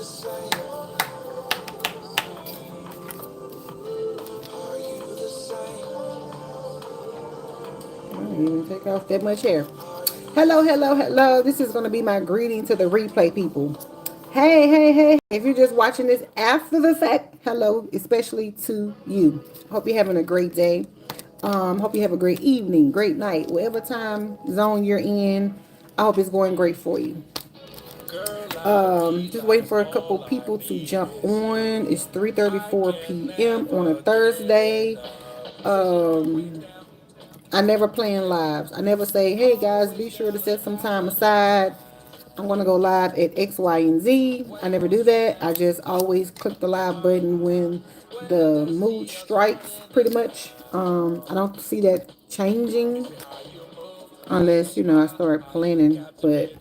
I didn't even take off that much hair. Hello, hello, hello. This is going to be my greeting to the replay people. Hey, hey, hey. If you're just watching this after the fact, hello, especially to you. Hope you're having a great day. Hope you have a great evening, great night, whatever time zone you're in. I hope it's going great for you. Just waiting for a couple people to jump on. It's 3:34 p.m. on a Thursday. Um, I never plan lives. I never say, hey guys, be sure to set some time aside. I'm going to go live at X, Y, and Z. I never do that. I just always click the live button when the mood strikes, pretty much. I don't see that changing unless, I start planning. But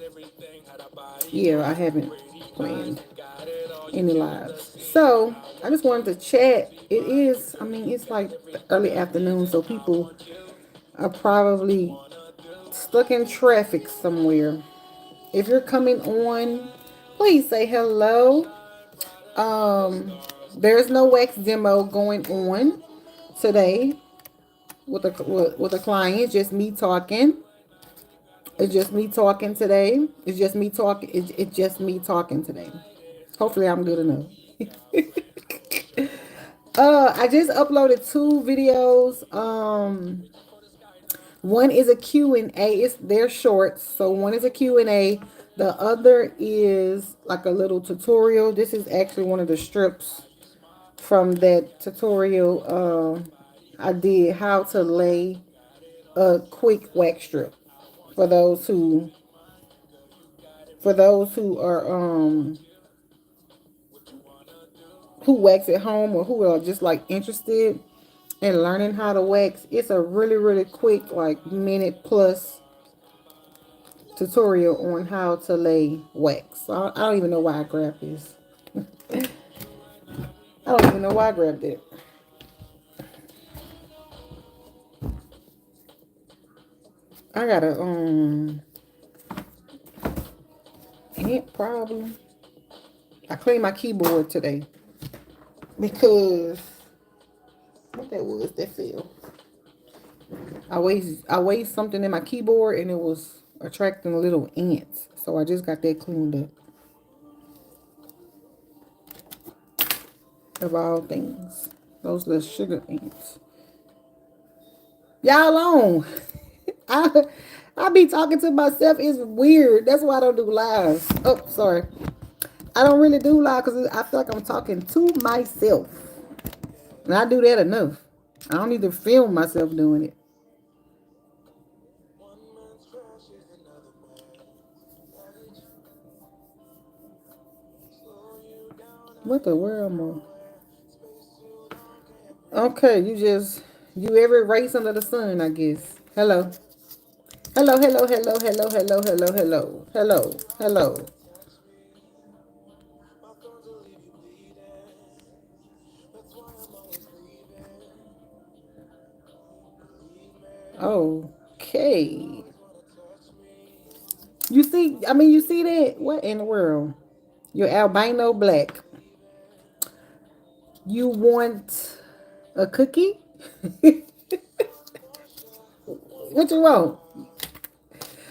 yeah, I haven't planned any lives. So I just wanted to chat. It's like the early afternoon, so people are probably stuck in traffic somewhere. If you're coming on, please say hello. Um, there's no wax demo going on today with a client. Just me talking. It's just me talking today. It's just me talking. It's just me talking today. Hopefully, I'm good enough. I just uploaded two videos. One is a Q&A. They're short, so one is a Q&A. The other is like a little tutorial. This is actually one of the strips from that tutorial. I did how to lay a quick wax strip for those who are who wax at home or who are just like interested in learning how to wax. It's a really really quick, like minute plus tutorial on how to lay wax. I don't even know why I grabbed this. I don't even know why I grabbed it. I got a ant problem. I cleaned my keyboard today because what that was that fell. I waste something in my keyboard and it was attracting little ants. So I just got that cleaned up. Of all things, those little sugar ants. Y'all alone. I I be talking to myself. It's weird. That's why I don't do lives. Oh, sorry. I don't really do live because I feel like I'm talking to myself. And I do that enough. I don't need to film myself doing it. What the world, more? Okay, you every race under the sun, I guess. Hello. Hello, hello, hello, hello, hello, hello, hello, hello, hello. Okay. You see that? What in the world? You're albino black. You want a cookie? What you want?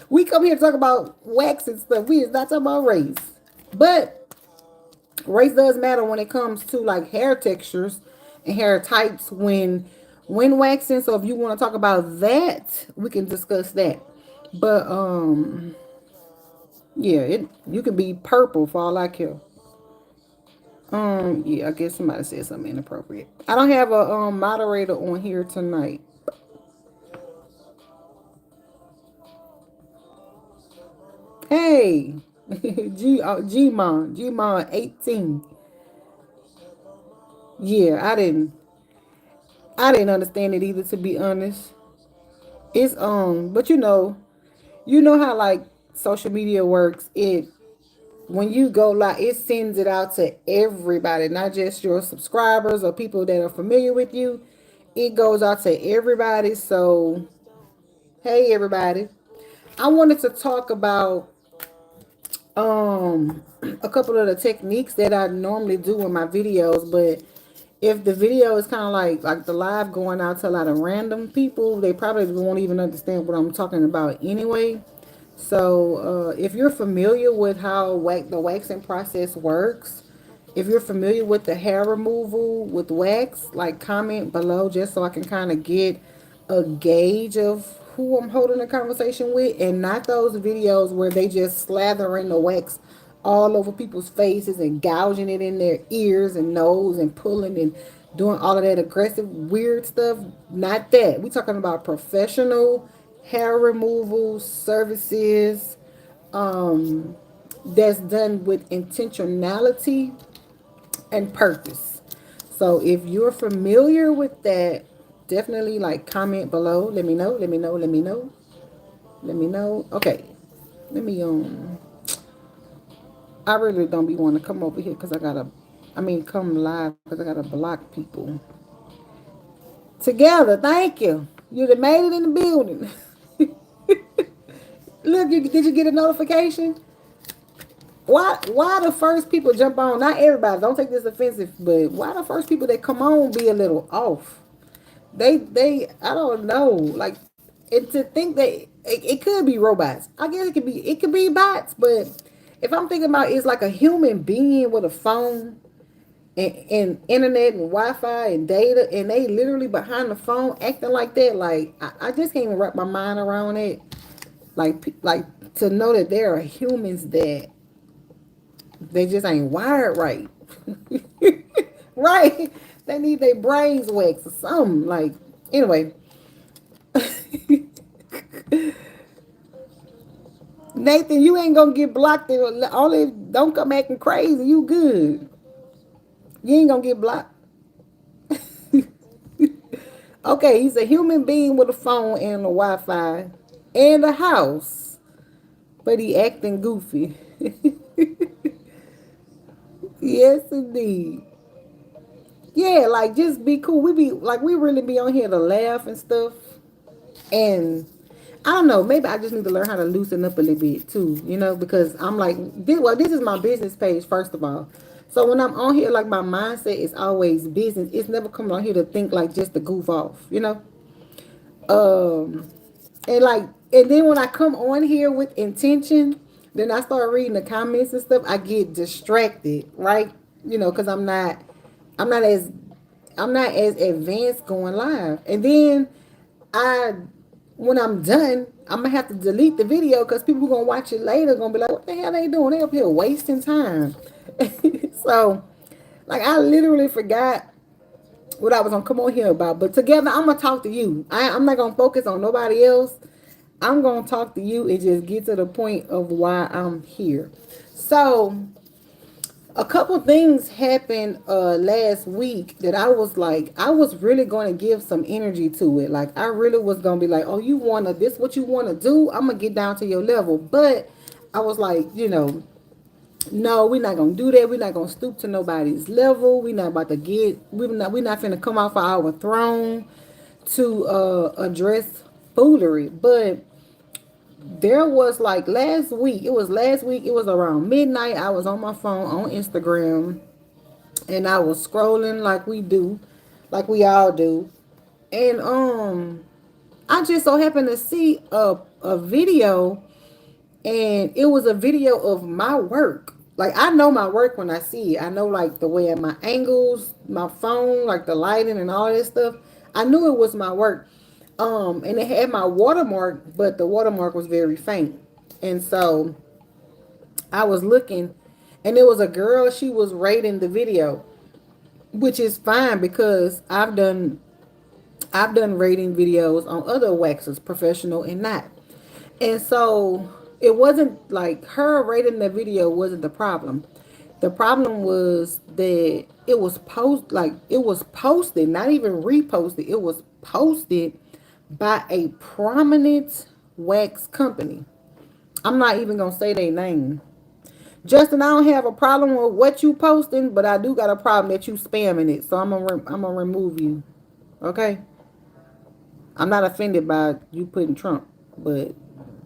We come here to talk about wax and stuff. We is not talking about race. But race does matter when it comes to like hair textures and hair types when waxing. So if you want to talk about that, we can discuss that. But yeah, you can be purple for all I care. Yeah, I guess somebody said something inappropriate. I don't have a moderator on here tonight. Hey, Gmon 18. Yeah, I didn't understand it either, to be honest. It's but you know how like social media works. When you go live, it sends it out to everybody, not just your subscribers or people that are familiar with you. It goes out to everybody. So, hey everybody. I wanted to talk about um a couple of the techniques that I normally do in my videos, but if the video is kind of like the live going out to a lot of random people, they probably won't even understand what I'm talking about anyway. So if you're familiar with how the waxing process works, if you're familiar with the hair removal with wax, like comment below just so I can kind of get a gauge of who I'm holding a conversation with, and not those videos where they just slather in the wax all over people's faces and gouging it in their ears and nose and pulling and doing all of that aggressive weird stuff. Not that. We talking about professional hair removal services, that's done with intentionality and purpose. So if you're familiar with that, definitely like comment below. Let me know. Let me know. Let me know. Let me know. Okay. Let me I really don't be wanting to come over here because come live because I gotta block people. Together, thank you. You done made it in the building. Look, did you get a notification? Why the first people jump on? Not everybody. Don't take this offensive, but why the first people that come on be a little off? They I don't know. Like, and to think that it could be robots. I guess it could be bots, but if I'm thinking about it's like a human being with a phone and internet and Wi-Fi and data, and they literally behind the phone acting like that. Like I just can't even wrap my mind around it. Like to know that there are humans that they just ain't wired right. Right? They need their brains waxed or something. Like, anyway, Nathan, you ain't gonna get blocked. Only don't come acting crazy. You good. You ain't gonna get blocked. Okay, he's a human being with a phone and a Wi-Fi and a house, but he acting goofy. Yes, indeed. Yeah, like just be cool. We really be on here to laugh and stuff. And I don't know, maybe I just need to learn how to loosen up a little bit too, because I'm like, this is my business page, first of all. So when I'm on here, like my mindset is always business. It's never coming on here to think like just to goof off. Um, and then when I come on here with intention, then I start reading the comments and stuff. I get distracted, right? Because I'm not as, I'm not as advanced going live. And then I when I'm done, I'm gonna have to delete the video because people who gonna watch it later gonna be like, "What the hell they doing? They up here wasting time." So, like, I literally forgot what I was gonna come on here about. But together, I'm gonna talk to you. I'm not gonna focus on nobody else. I'm gonna talk to you and just get to the point of why I'm here. So, a couple things happened last week that I was really going to give some energy to it. Like, I really was going to be like, "Oh, you want to this what you want to do? I'm going to get down to your level." But I was like, no, we're not going to do that. We're not going to stoop to nobody's level. We're not about to we're not finna come off of our throne to address foolery. But there was like last week, it was around midnight. I was on my phone on Instagram and I was scrolling like we do, like we all do. And I just so happened to see a video, and it was a video of my work. Like, I know my work when I see it. I know like the way my angles, my phone, like the lighting and all that stuff. I knew it was my work. And it had my watermark, but the watermark was very faint. And so I was looking, and it was a girl. She was rating the video, which is fine because I've done rating videos on other waxers, professional and not. And so it wasn't like her rating the video wasn't the problem. The problem was that it was posted, not even reposted. It was posted by a prominent wax company. I'm not even gonna say their name. Justin, I don't have a problem with what you posting, but I do got a problem that you spamming it. So I'm gonna remove you. Okay. I'm not offended by you putting Trump, but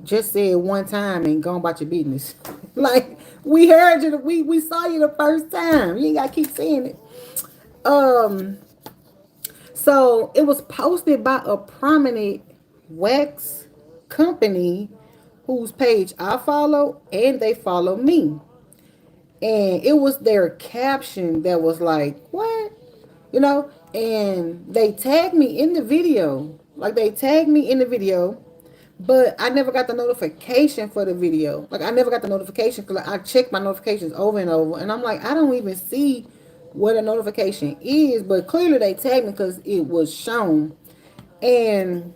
just say it one time and go about your business. Like, We heard you. We saw you the first time. You ain't gotta keep saying it. Um, so it was posted by a prominent wax company whose page I follow and they follow me. And it was their caption that was like, what? You know? And they tagged me in the video. Like they tagged me in the video, but I never got the notification for the video. Like I never got the notification because I checked my notifications over and over. And I'm like, I don't even see what a notification is, but clearly they tagged me because it was shown. And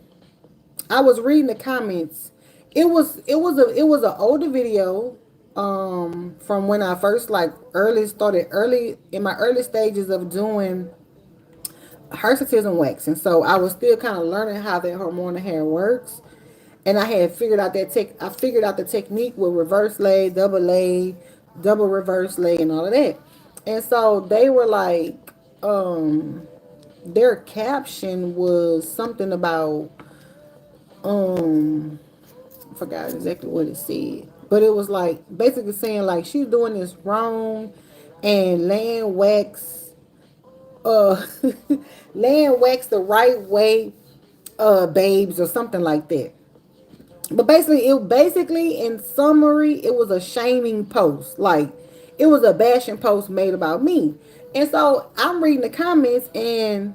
I was reading the comments. It was an older video from when I first like early in my early stages of doing hirsutism waxing. So I was still kind of learning how that hormonal hair works. And I had figured out I figured out the technique with reverse lay, double reverse lay and all of that. And so they were like, their caption was something about I forgot exactly what it said. But it was like basically saying like she's doing this wrong and land wax uh land wax the right way, babes, or something like that. But basically in summary, it was a shaming post. Like it was a bashing post made about me. And so I'm reading the comments and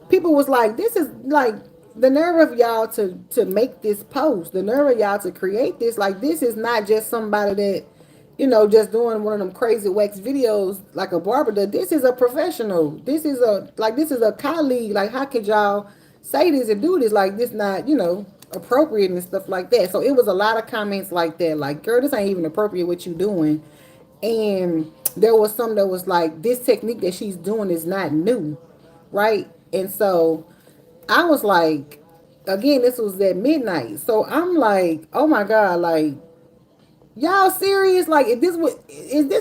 people was like, this is like the nerve of y'all to make this post, the nerve of y'all to create this. Like this is not just somebody that, just doing one of them crazy wax videos like a barber does. This is a professional. This is a colleague. Like how could y'all say this and do this? Like this not, appropriate and stuff like that. So it was a lot of comments like that. Like, girl, this ain't even appropriate what you doing. And there was some that was like, this technique that she's doing is not new, right? And so I was like, again, this was at midnight. So I'm like, oh my God, like, y'all serious? Like, is this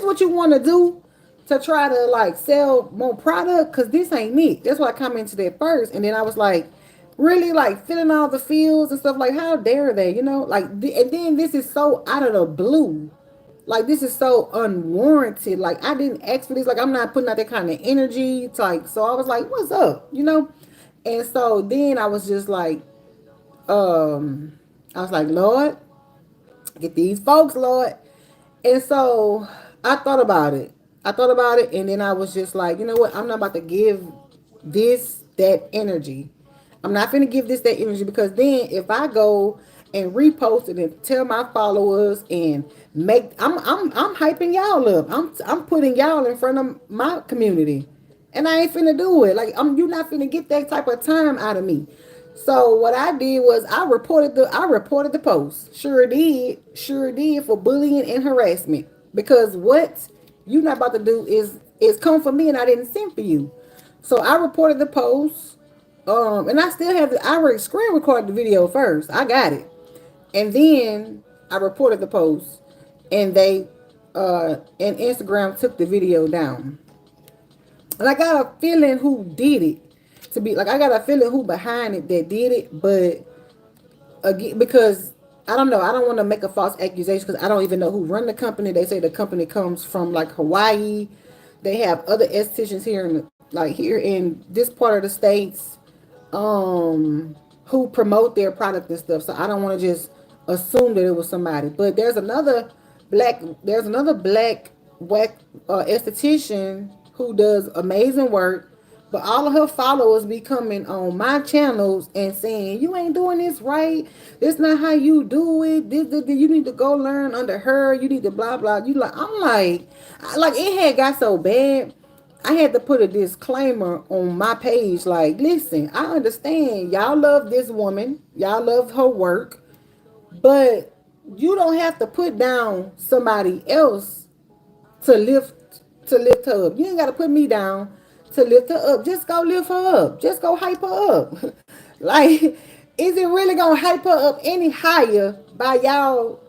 what you want to do to try to like sell more product? Cause this ain't it. That's why I commented that first. And then I was like, really like filling all the fields and stuff. Like, how dare they? Like, and then this is so out of the blue. Like this is so unwarranted. Like I didn't ask for this. Like I'm not putting out that kind of energy. It's like, so I was like, what's up? And so then I was just like, I was like, Lord, get these folks, Lord. And so I thought about it. And then I was just like, you know what? I'm not about to give this that energy. I'm not gonna give this that energy because then if I go and repost it and tell my followers and I'm hyping y'all up. I'm putting y'all in front of my community. And I ain't finna do it. Like you not finna get that type of time out of me. So what I did was I reported the post. Sure did for bullying and harassment. Because what you not about to do is come for me and I didn't send for you. So I reported the post. And I still have screen recorded the video first. I got it. And then I reported the post and they and Instagram took the video down. And I got a feeling who did it. To be like, I got a feeling who behind it that did it, but again, because I don't know, I don't want to make a false accusation because I don't even know who run the company. They say the company comes from like Hawaii. They have other estheticians here in this part of the states, who promote their product and stuff. So I don't want to just assume that it was somebody. But there's another black esthetician who does amazing work. But all of her followers be coming on my channels and saying, you ain't doing this right. This not how you do it. This, you need to go learn under her. You need to blah, blah. I'm like, it had got so bad. I had to put a disclaimer on my page. Like, listen, I understand y'all love this woman. Y'all love her work. But you don't have to put down somebody else to lift her up. You ain't got to put me down to lift her up. Just go lift her up. Just go hype her up. Like, is it really gonna hype her up any higher by y'all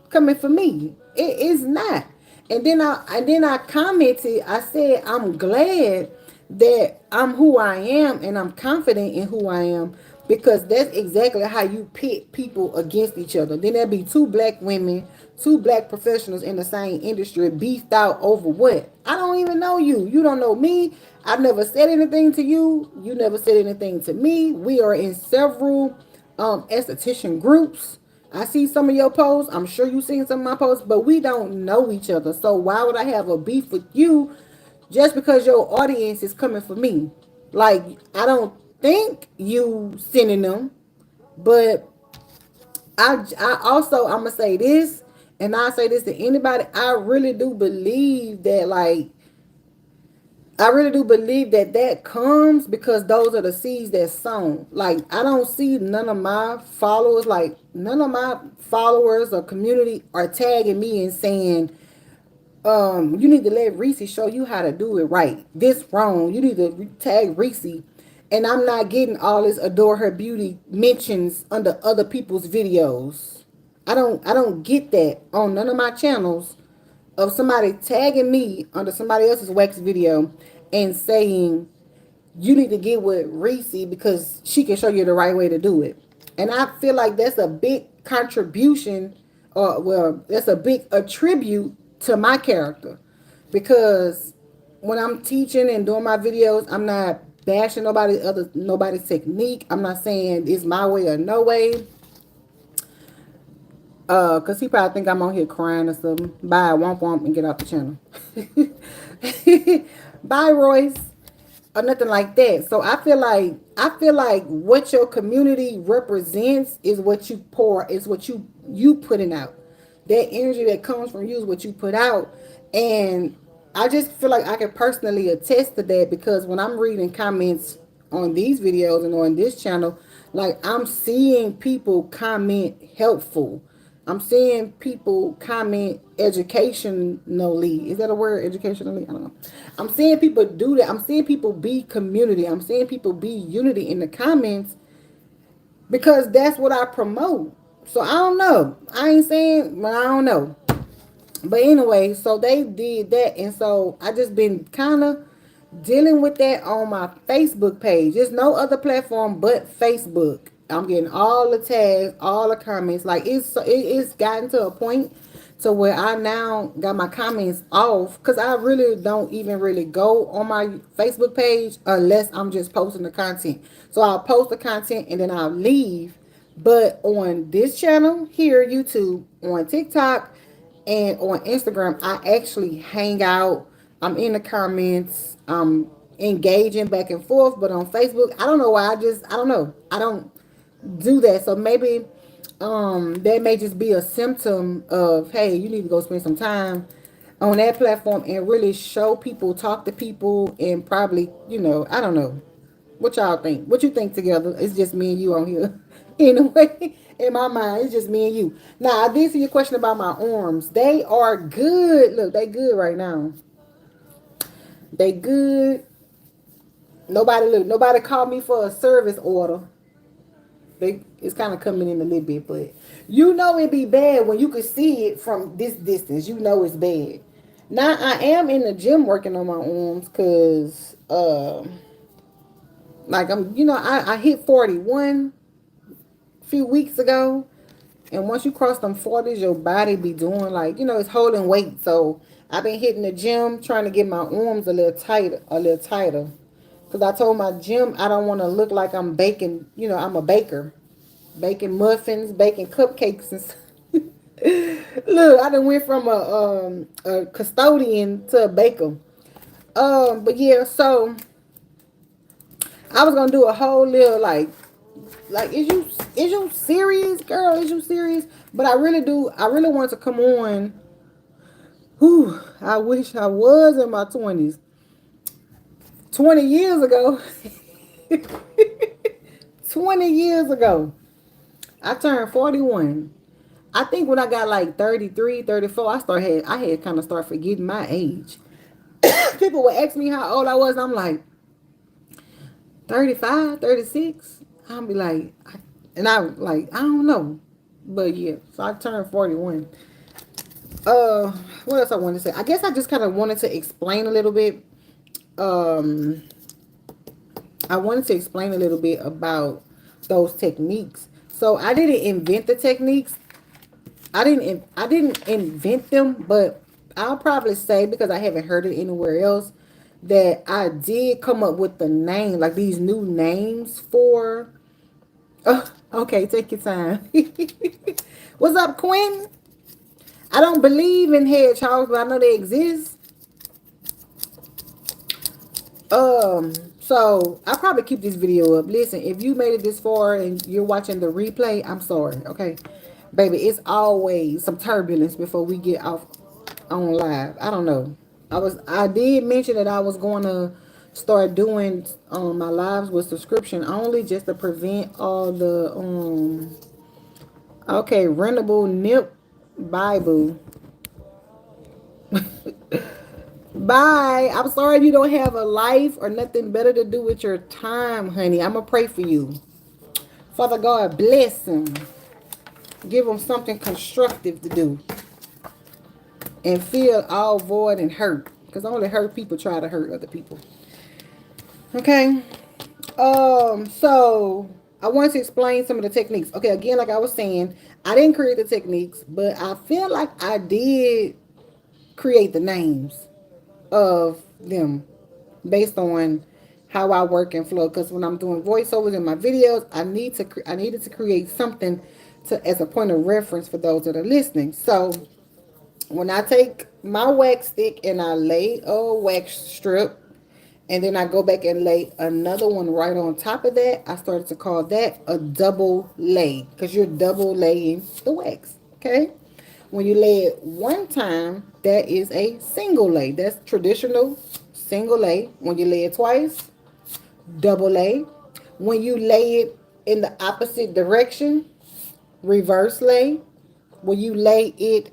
coming for me? It is not. And then I commented. I said, I'm glad that I'm who I am and I'm confident in who I am. because that's exactly how you pit people against each other. Then there'll be two black women, two black professionals in the same industry beefed out over what? I don't even know you. You don't know me. I've never said anything to you. You never said anything to me. We are in several esthetician groups. I see some of your posts. I'm sure you've seen some of my posts, but we don't know each other. So why would I have a beef with you just because your audience is coming for me? Like, I don't think you sending them, but I also, I'm gonna say this, and I say this to anybody. I really do believe that, like, I really do believe that that comes because those are the seeds that's sown. Like, I don't see none of my followers, like none of my followers or community are tagging me and saying, you need to let Reacee show you how to do it right. This wrong. You need to tag Reacee. And I'm not getting all this adore her beauty mentions under other people's videos. I don't get that on none of my channels of somebody tagging me under somebody else's wax video and saying you need to get with Reacee because she can show you the right way to do it. And I feel like that's a big contribution, or well, that's a big attribute to my character. Because when I'm teaching and doing my videos, I'm not bashing nobody's technique. I'm not saying it's my way or no way. Cause he probably think I'm on here crying or something. Bye, womp womp, and get off the channel. Bye, Royce, or nothing like that. So I feel like what your community represents is what you pour, is what you putting out. That energy that comes from you is what you put out. And I just feel like I can personally attest to that because when I'm reading comments on these videos and on this channel, like I'm seeing people comment helpful. I'm seeing people comment educationally. Is that a word? Educationally? I don't know. I'm seeing people do that. I'm seeing people be community. I'm seeing people be unity in the comments because that's what I promote. So I don't know. I ain't saying, but I don't know. But anyway, so they did that, and so I just been kind of dealing with that on my Facebook page. There's no other platform but Facebook. I'm getting all the tags, all the comments. Like it's gotten to a point to where I now got my comments off because I really don't even really go on my Facebook page unless I'm just posting the content. So I'll post the content and then I'll leave. But on this channel here, YouTube, on TikTok, and on Instagram, I actually hang out. I'm in the comments. I'm engaging back and forth. But on Facebook, I don't know why. I don't know. I don't do that. So maybe that may just be a symptom of, hey, you need to go spend some time on that platform and really show people, talk to people, and probably, I don't know. What y'all think? What you think together? It's just me and you on here. Anyway, in my mind, it's just me and you. Now, I did see your question about my arms. They are good. Look, they good right now. They good. Nobody called me for a service order. It's kind of coming in a little bit, but it'd be bad when you could see it from this distance. You know it's bad. Now I am in the gym working on my arms because like I hit 41 a few weeks ago. And once you cross them 40s, your body be doing like, it's holding weight. So I've been hitting the gym, trying to get my arms a little tighter, a little tighter. Because I told my gym I don't want to look like I'm baking, I'm a baker. Baking muffins, baking cupcakes and stuff. Look, I done went from a custodian to a baker. But yeah, so I was gonna do a whole little like is you serious, girl? Is you serious? But I really want to come on. Whew, I wish I was in my 20s. 20 years ago. 20 years ago. I turned 41. I think when I got like 33, 34, I had kind of start forgetting my age. People would ask me how old I was. I'm like 35, 36. I'll be like, I don't know. But yeah, so I turned 41. What else I wanted to say? I guess I just kind of wanted to explain a little bit. I wanted to explain a little bit about those techniques. So I didn't invent the techniques. I didn't invent them, but I'll probably say, because I haven't heard it anywhere else, that I did come up with the name, like these new names for. Oh, okay, take your time. What's up, Quinn? I don't believe in hedgehogs, but I know they exist. Um, so I'll probably keep this video up. Listen, if you made it this far and you're watching the replay, I'm sorry, okay? Baby, it's always some turbulence before we get off on live. I don't know. I did mention that I was gonna start doing my lives with subscription only, just to prevent all the okay, rentable nip Bible. Bye. I'm sorry you don't have a life or nothing better to do with your time, honey. I'm going to pray for you. Father God, bless him. Give him something constructive to do. And feel all void and hurt. Because only hurt people try to hurt other people. Okay. So I want to explain some of the techniques. Okay, again, like I was saying, I didn't create the techniques, but I feel like I did create the names of them based on how I work and flow. Because when I'm doing voiceovers in my videos, I needed to create something to as a point of reference for those that are listening. So when I take my wax stick and I lay a wax strip, and then I go back and lay another one right on top of that, I started to call that a double lay, because you're double laying the wax. Okay. When you lay it one time, that is a single lay. That's traditional single lay. When you lay it twice, double lay. When you lay it in the opposite direction, reverse lay. When you lay it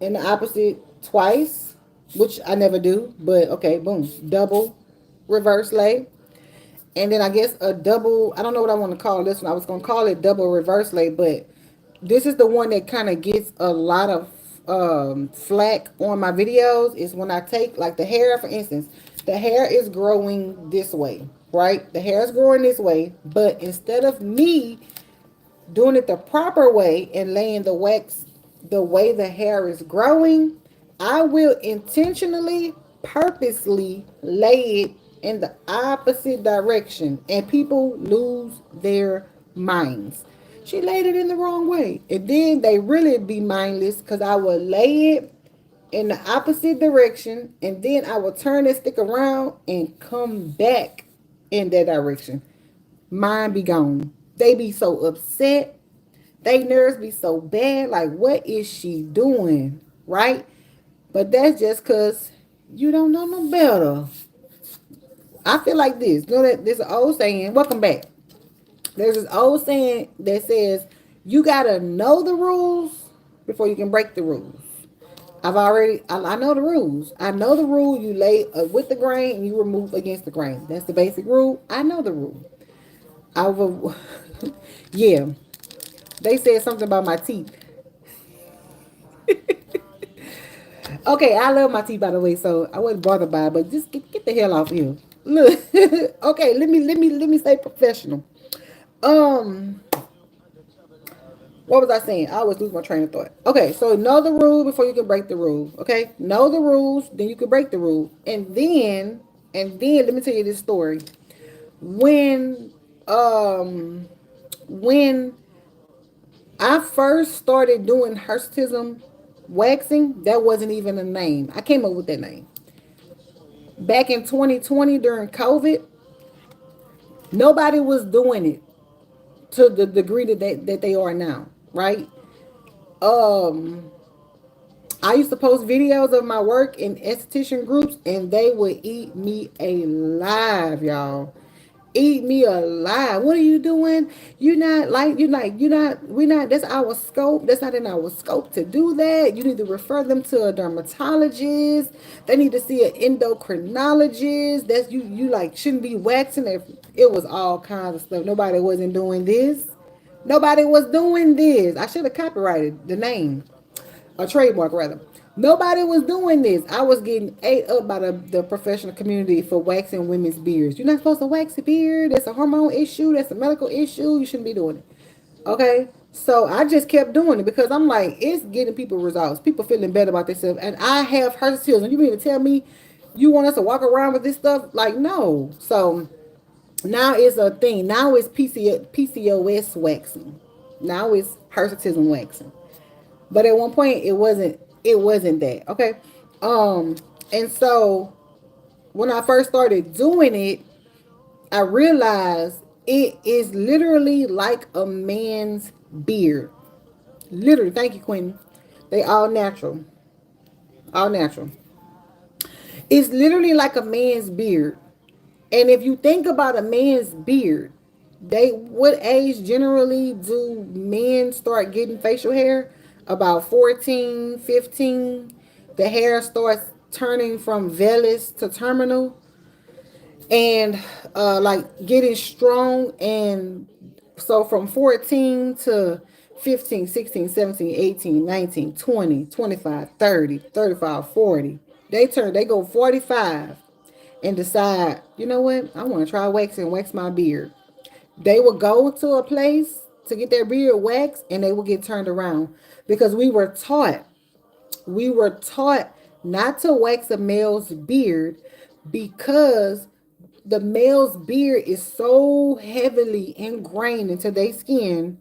in the opposite twice, which I never do, but okay, boom, double reverse lay. And then I guess a double, I don't know what I want to call this one. I was going to call it double reverse lay, but this is the one that kind of gets a lot of flack on my videos. Is when I take, like, the hair, for instance. The hair is growing this way, right? The hair is growing this way, but instead of me doing it the proper way and laying the wax the way the hair is growing, I will intentionally, purposely lay it in the opposite direction, and people lose their minds. She laid it in the wrong way, and then they really be mindless, because I will lay it in the opposite direction, and then I will turn and stick around and come back in that direction. Mine be gone. They be so upset. They nerves be so bad. Like, what is she doing? Right? But that's just because you don't know no better. I feel like this. You know that there's an old saying. Welcome back. There's this old saying that says you gotta know the rules before you can break the rules. I know the rules. I know the rule. You lay with the grain and you remove against the grain. That's the basic rule. I know the rule. I will, yeah. They said something about my teeth. Okay, I love my teeth, by the way, so I wasn't bothered by it, but just get the hell off here. Look, okay, let me stay professional. Um, what was I saying? I always lose my train of thought. Okay, so know the rule before you can break the rule. Okay, know the rules, then you can break the rule, and then let me tell you this story. When um when I first started doing hirsutism waxing, that wasn't even a name. I came up with that name back in 2020 during COVID. Nobody was doing it to the degree that they are now, right? Um, I used to post videos of my work in esthetician groups, and they would eat me alive, y'all. Eat me alive. What are you doing? We're not, that's our scope. That's not in our scope to do that. You need to refer them to a dermatologist. They need to see an endocrinologist. That's you like shouldn't be waxing. It was all kinds of stuff. Nobody wasn't doing this. Nobody was doing this. I should have copyrighted the name. A trademark rather. Nobody was doing this. I was getting ate up by the professional community for waxing women's beards. You're not supposed to wax a beard. That's a hormone issue. That's a medical issue. You shouldn't be doing it. Okay. So I just kept doing it because I'm like, it's getting people results. People feeling better about themselves. And I have hirsutism. You mean to tell me you want us to walk around with this stuff? Like, no. So now it's a thing. Now it's PCOS waxing. Now it's hirsutism waxing. But at one point it wasn't that. Okay. Um and so when I first started doing it, I realized it is literally like a man's beard. Literally, thank you, Queen. They all natural. All natural. It's literally like a man's beard. And if you think about a man's beard, what age generally do men start getting facial hair? About 14, 15. The hair starts turning from vellus to terminal and like getting strong. And so from 14 to 15, 16, 17, 18, 19, 20, 25, 30, 35, 40. They go 45 and decide, you know what, I want to try wax my beard. They will go to a place to get their beard waxed and they will get turned around because we were taught not to wax a male's beard because the male's beard is so heavily ingrained into their skin,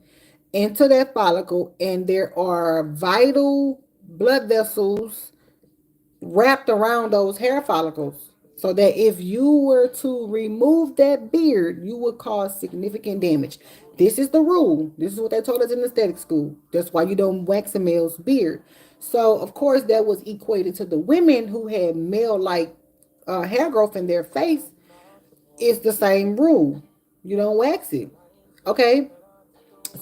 into that follicle, and there are vital blood vessels wrapped around those hair follicles. So that if you were to remove that beard, you would cause significant damage. This is the rule. This is what they told us in aesthetic school. That's why you don't wax a male's beard. So, of course, that was equated to the women who had male like hair growth in their face. It's the same rule. You don't wax it. Okay.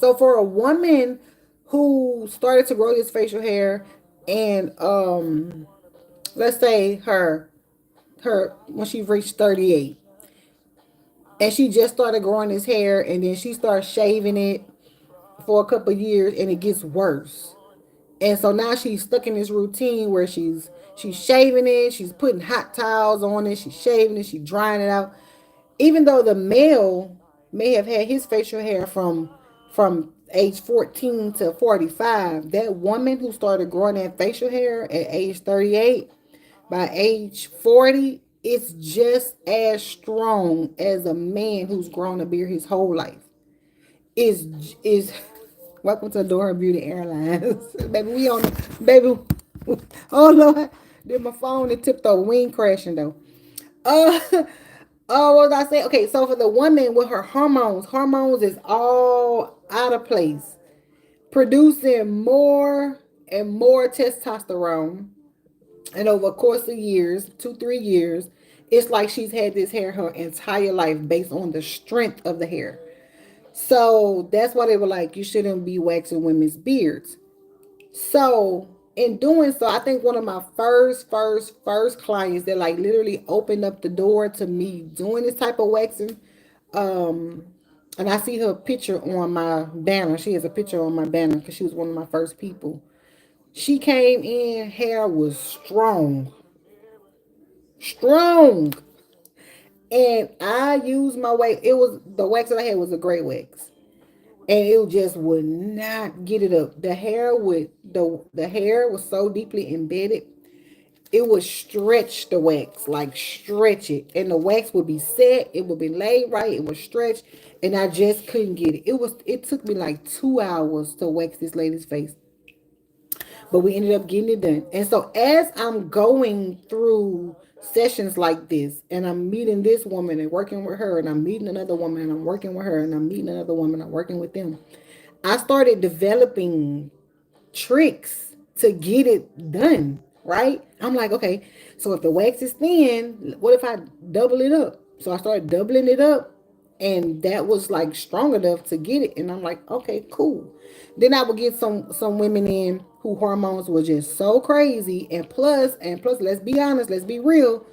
So, for a woman who started to grow this facial hair and let's say her when she reached 38 and she just started growing his hair and then she starts shaving it for a couple of years and it gets worse, and so now she's stuck in this routine where she's shaving it, she's putting hot towels on it, she's shaving it, she's drying it out. Even though the male may have had his facial hair from age 14 to 45, that woman who started growing that facial hair at age 38, by age 40, it's just as strong as a man who's grown a beard his whole life. Is welcome to Dora Beauty Airlines. Baby, we on baby. Oh Lord. Did my phone it tipped over. We ain't crashing though. Uh what was I saying? Okay, so for the woman with her hormones is all out of place, producing more and more testosterone. And over a course of years, 2, 3 years, it's like she's had this hair her entire life based on the strength of the hair. So that's why they were like, you shouldn't be waxing women's beards. So in doing so, I think one of my first clients that like literally opened up the door to me doing this type of waxing. Um, and I see her picture on my banner. She has a picture on my banner because she was one of my first people. She came in, hair was strong. And I used my wax. It was the wax that I had was a gray wax. And it just would not get it up. The hair was so deeply embedded, it would stretch the wax, like stretch it. And the wax would be set, it would be laid right, it would stretch, and I just couldn't get it. It took me like 2 hours to wax this lady's face, but we ended up getting it done. And so as I'm going through sessions like this and I'm meeting this woman and working with her and I'm meeting another woman and I'm working with her and I'm meeting another woman, I'm working with them, I started developing tricks to get it done, right? I'm like, okay, so if the wax is thin, what if I double it up? So I started doubling it up, and that was like strong enough to get it. And I'm like, okay, cool. Then I would get some women in who hormones were just so crazy, and plus, let's be honest, let's be real.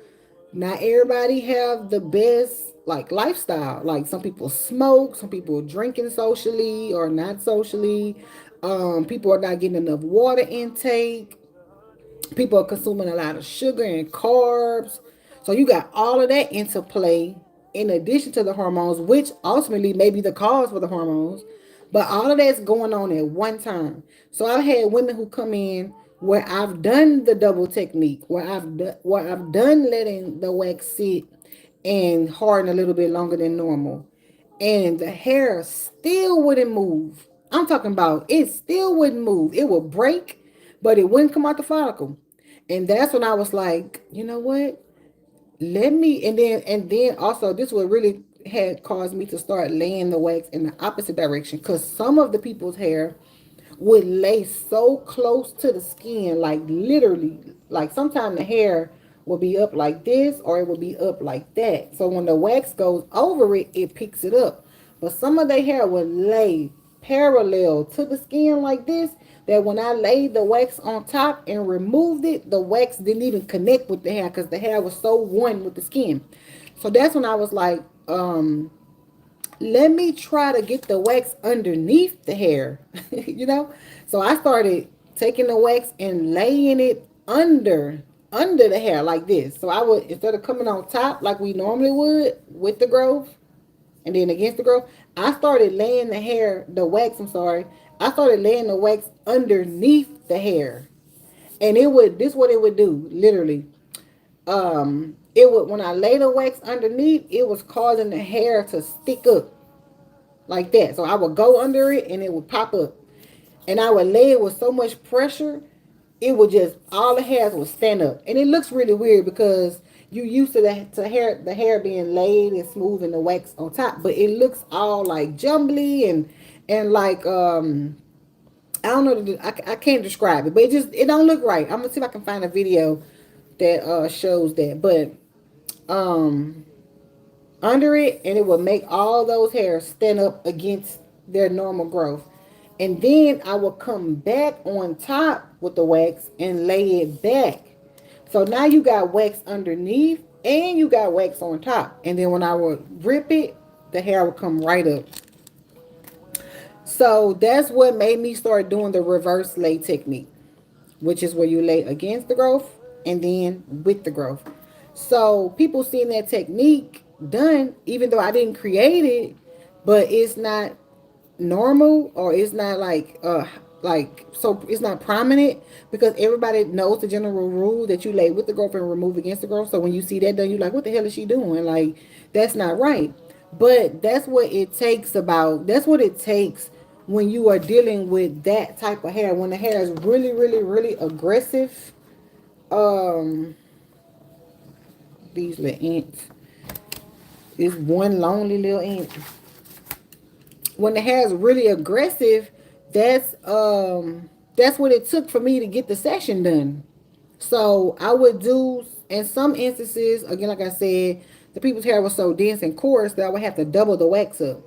Not everybody have the best like lifestyle. Like some people smoke, some people drinking socially or not socially. People are not getting enough water intake. People are consuming a lot of sugar and carbs. So you got all of that into play in addition to the hormones, which ultimately may be the cause for the hormones. But all of that's going on at one time. So I've had women who come in where I've done the double technique, where I've done letting the wax sit and harden a little bit longer than normal, and the hair still wouldn't move. I'm talking about it still wouldn't move. It would break, but it wouldn't come out the follicle. And that's when I was like, you know what? Let me and then also this would really had caused me to start laying the wax in the opposite direction, because some of the people's hair would lay so close to the skin, like literally, like sometimes the hair will be up like this or it will be up like that. So when the wax goes over it, it picks it up. But some of their hair would lay parallel to the skin like this, that when I laid the wax on top and removed it, the wax didn't even connect with the hair because the hair was so one with the skin. So that's when I was like, let me try to get the wax underneath the hair, you know? So I started taking the wax and laying it under the hair like this. So I would, instead of coming on top like we normally would with the growth and then against the growth, I started laying the hair, the wax, I'm sorry. I started laying the wax underneath the hair. And it would, this what it would do, literally. It would, when I laid the wax underneath, it was causing the hair to stick up like that. So I would go under it and it would pop up. And I would lay it with so much pressure, it would just, all the hairs would stand up. And it looks really weird because you used to the hair being laid and smooth and the wax on top, but it looks all like jumbly and like I don't know, I can't describe it, but it don't look right. I'm gonna see if I can find a video that shows that. But um under it, and it will make all those hairs stand up against their normal growth. And then I will come back on top with the wax and lay it back. So now you got wax underneath and you got wax on top. And then when I would rip it, the hair would come right up. So that's what made me start doing the reverse lay technique, which is where you lay against the growth and then with the growth. So people seeing that technique done, even though I didn't create it, but it's not normal, or it's not like so it's not prominent, because everybody knows the general rule that you lay with the growth and remove against the growth. So when you see that done, you're like, what the hell is she doing? Like, that's not right. But that's what it takes when you are dealing with that type of hair, when the hair is really, really, really aggressive. um these little ants, this one lonely little ant, when the hair is really aggressive, that's what it took for me to get the session done. So I would do, in some instances, again, like I said, the people's hair was so dense and coarse that I would have to double the wax up.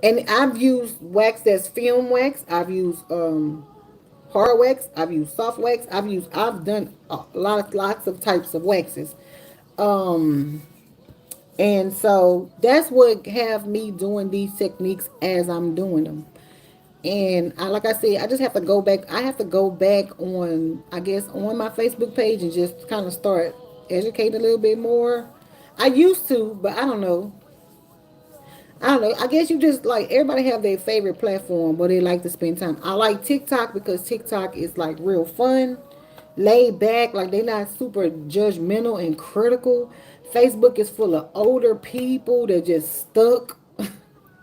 And I've used wax that's film wax. I've used hard wax. I've used soft wax. I've done lots of types of waxes. Um, and so that's what have me doing these techniques as I'm doing them. And like I said, I just have to go back. I have to go back on, I guess, on my Facebook page and just kind of start educating a little bit more. I used to, but I don't know. I don't know. I guess you just, like, everybody have their favorite platform where they like to spend time. I like TikTok because TikTok is like real fun, laid back, like they're not super judgmental and critical. Facebook is full of older people that just stuck.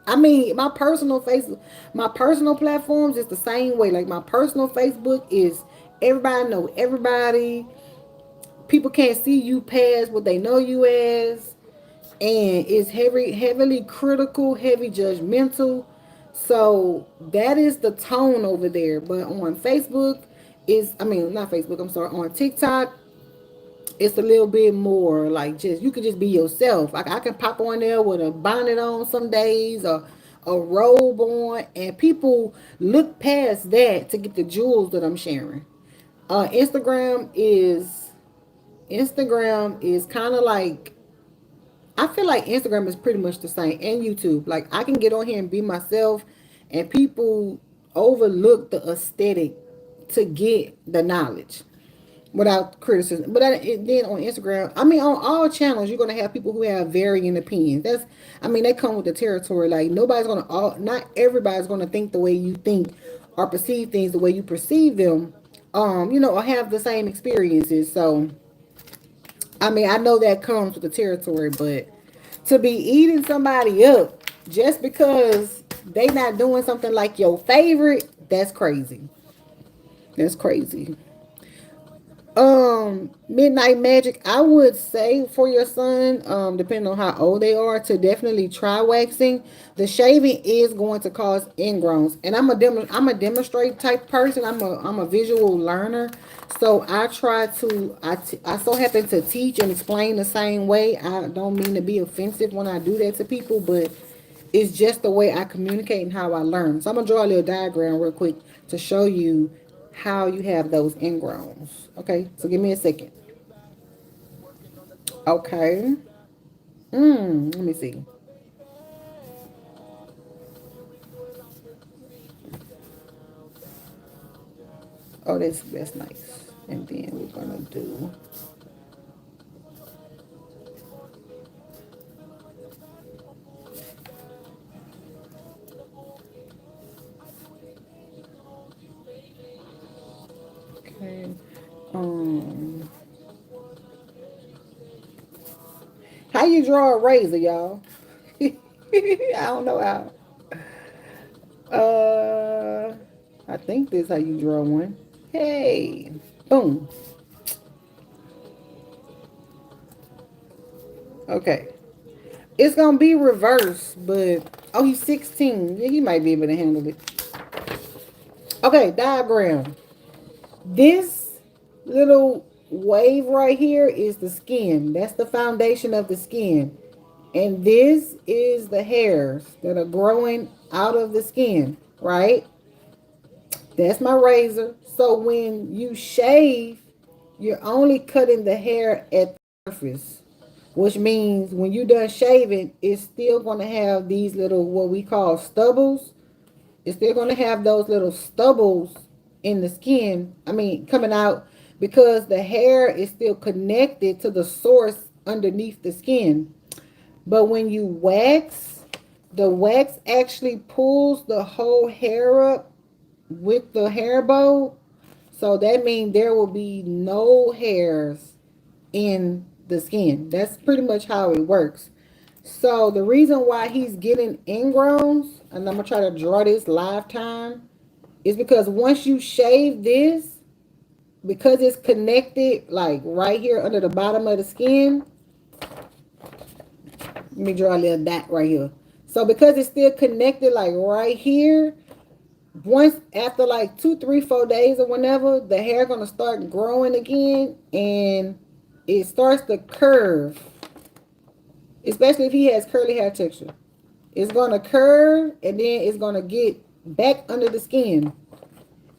I mean, my personal platforms is the same way. Like, my personal Facebook is everybody know everybody. People can't see you past what they know you as, and it's heavily critical, heavy judgmental. So that is the tone over there. But on Facebook I mean, not Facebook, I'm sorry, on TikTok, it's a little bit more like, just, you could just be yourself. Like, I can pop on there with a bonnet on some days, or a robe on, and people look past that to get the jewels that I'm sharing. uh instagram is Instagram is kind of like, I feel like Instagram is pretty much the same, and YouTube. Like, I can get on here and be myself, and people overlook the aesthetic to get the knowledge. without criticism. But then on Instagram, I mean, on all channels, you're gonna have people who have varying opinions. That's, I mean, they come with the territory. Like nobody's gonna, not everybody's gonna think the way you think or perceive things the way you perceive them. Or have the same experiences. So, I mean, I know that comes with the territory, but to be eating somebody up just because they not doing something like your favorite, that's crazy. That's crazy. Midnight Magic, I would say for your son, depending on how old they are, to definitely try waxing. The shaving is going to cause ingrowns, and I'm a demonstrate type person. I'm a visual learner, so I so happen to teach and explain the same way. I don't mean to be offensive when I do that to people, but it's just the way I communicate and how I learn. So I'm gonna draw a little diagram real quick to show you how you have those ingrowns. Okay, so give me a second. Okay. Let me see. Oh, that's nice. And then we're gonna do. Okay. Um, how you draw a razor, y'all? I don't know how. Uh, I think this is how you draw one. Hey, boom. Okay. It's gonna be reversed, but oh, he's 16. Yeah, he might be able to handle it. Okay, diagram. This little wave right here is the skin. That's the foundation of the skin. And this is the hairs that are growing out of the skin, right? That's my razor. So when you shave, you're only cutting the hair at the surface, which means when you're done shaving, it's still going to have these little, what we call stubbles. It's still going to have those little stubbles in the skin, I mean, coming out, because the hair is still connected to the source underneath the skin. But when you wax, the wax actually pulls the whole hair up with the hair bow. So that means there will be no hairs in the skin. That's pretty much how it works. So the reason why he's getting ingrowns, and I'm gonna try to draw this live time, is because once you shave this, because it's connected like right here under the bottom of the skin, let me draw a little dot right here. So because it's still connected like right here, once after like 2, 3, 4 days or whenever, the hair gonna start growing again and it starts to curve. Especially if he has curly hair texture. It's gonna curve and then it's gonna get back under the skin.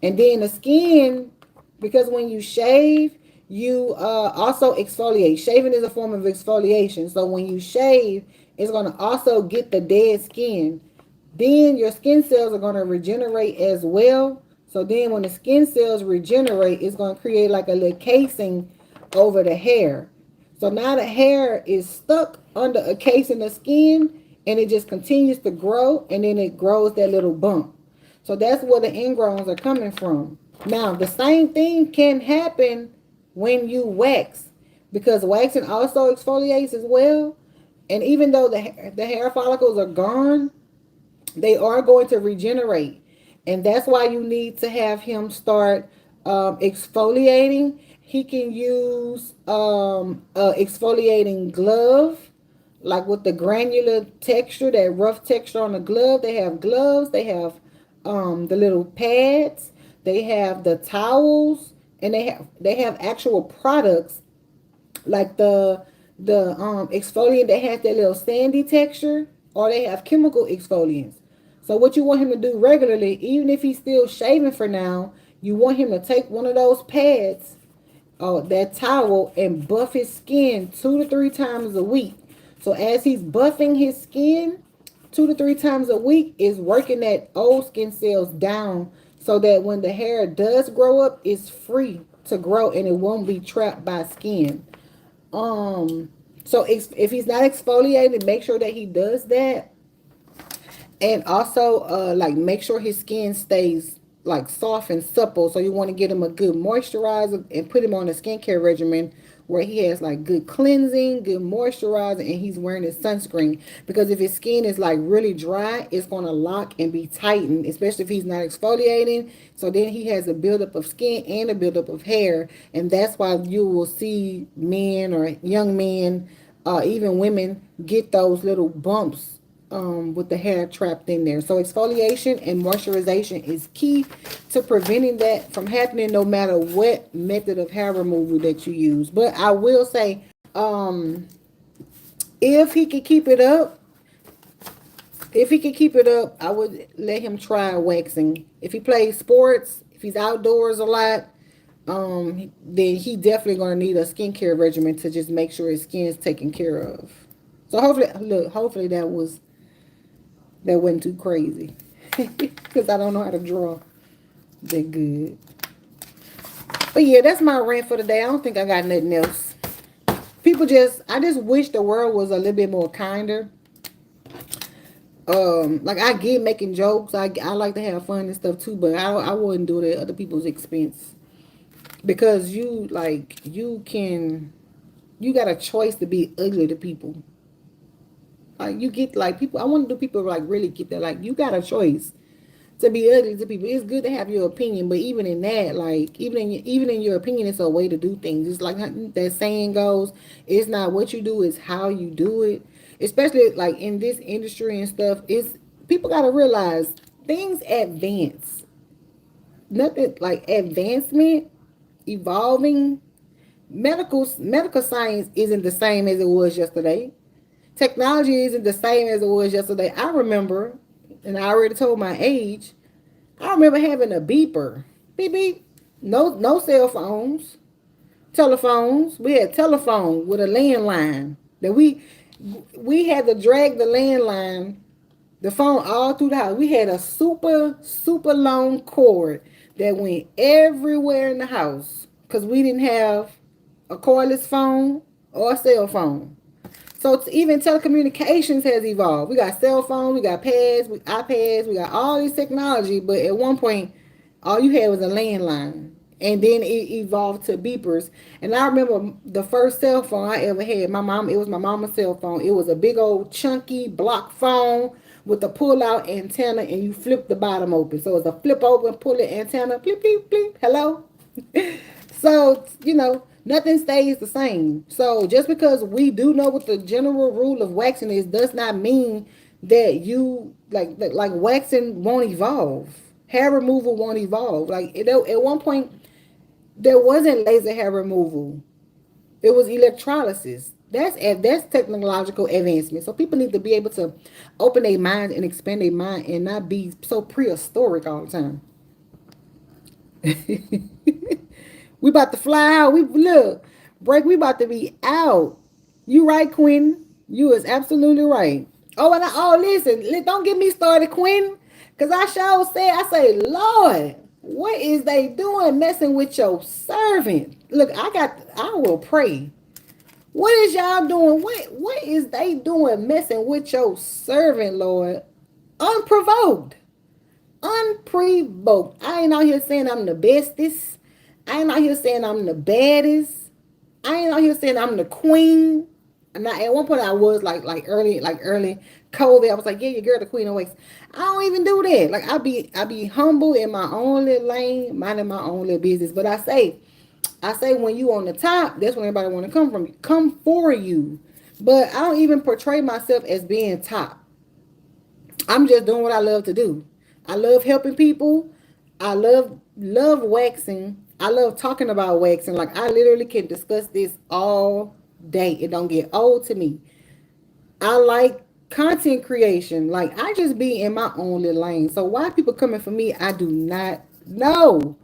And then the skin, because when you shave, you also exfoliate. Shaving is a form of exfoliation. So when you shave, it's going to also get the dead skin. Then your skin cells are going to regenerate as well. So then when the skin cells regenerate, it's going to create like a little casing over the hair. So now the hair is stuck under a casing of skin and it just continues to grow and then it grows that little bump. So that's where the ingrowns are coming from. Now, the same thing can happen when you wax because waxing also exfoliates as well. And even though the hair follicles are gone, they are going to regenerate. And that's why you need to have him start exfoliating. He can use exfoliating glove, like with the granular texture, that rough texture on the glove. They have gloves. They have the little pads. They have the towels, and they have actual products like the exfoliant that has that little sandy texture, or they have chemical exfoliants. So what you want him to do regularly, even if he's still shaving for now, you want him to take one of those pads or that towel and buff his skin 2 to 3 times a week. So as he's buffing his skin 2 to 3 times a week, is working that old skin cells down so that when the hair does grow up, it's free to grow and it won't be trapped by skin. Um, so if he's not exfoliating, make sure that he does that. And also, like make sure his skin stays like soft and supple. So you want to get him a good moisturizer and put him on a skincare regimen where he has like good cleansing, good moisturizer, and he's wearing his sunscreen. Because if his skin is like really dry, it's gonna lock and be tightened, especially if he's not exfoliating. So then he has a buildup of skin and a buildup of hair, and that's why you will see men or young men, even women, get those little bumps with the hair trapped in there. So exfoliation and moisturization is key to preventing that from happening no matter what method of hair removal that you use. But I will say, if he could keep it up, I would let him try waxing. If he plays sports, if he's outdoors a lot, then he definitely gonna need a skincare regimen to just make sure his skin is taken care of. So hopefully that wasn't too crazy. Because I don't know how to draw that good. But yeah, that's my rant for today. I don't think I got nothing else. I just wish the world was a little bit more kinder. Like I get making jokes. I like to have fun and stuff too, but I wouldn't do it at other people's expense. Because you got a choice to be ugly to people. Like you get like people. I want to do people like really get that. Like you got a choice to be ugly to people. It's good to have your opinion, but even in that, like even in your opinion, it's a way to do things. It's like that saying goes: it's not what you do, it's how you do it. Especially like in this industry and stuff, it's people got to realize things advance. Nothing like advancement, evolving. Medical science isn't the same as it was yesterday. Technology isn't the same as it was yesterday. I remember, and I already told my age, I remember having a beeper. Beep beep. No cell phones. Telephones. We had telephone with a landline that we had to drag the landline, the phone all through the house. We had a super long cord that went everywhere in the house because we didn't have a cordless phone or a cell phone. So even telecommunications has evolved. We got cell phones, we got iPads, we got all this technology. But at one point, all you had was a landline, and then it evolved to beepers. And I remember the first cell phone I ever had. It was my mama's cell phone. It was a big old chunky block phone with a pull-out antenna, and you flip the bottom open. So it's a flip open, pull it antenna, bleep bleep bleep. Hello. So, nothing stays the same. So just because we do know what the general rule of waxing is does not mean that you like waxing won't evolve. Hair removal won't evolve. Like at one point there wasn't laser hair removal. It was electrolysis. That's technological advancement. So people need to be able to open their minds and expand their mind and not be so prehistoric all the time. We about to fly out. We look, break. We about to be out. You right, Quinn? You is absolutely right. Oh, listen, don't get me started, Quinn, because I say, Lord, what is they doing messing with your servant? Look, I will pray. What is y'all doing? What is they doing messing with your servant, Lord? Unprovoked. Unprovoked. I ain't out here saying I'm the bestest. I ain't out here saying I'm the baddest. I ain't out here saying I'm the queen. And at one point I was like early COVID. I was like, yeah, your girl the queen of wax. I don't even do that. Like I be humble in my own little lane, minding my own little business. But I say when you on the top, that's when everybody want to come for you. But I don't even portray myself as being top. I'm just doing what I love to do. I love helping people. I love waxing. I love talking about waxing. Like I literally can discuss this all day. It don't get old to me. I like content creation. Like I just be in my own little lane. So why people coming for me, I do not know.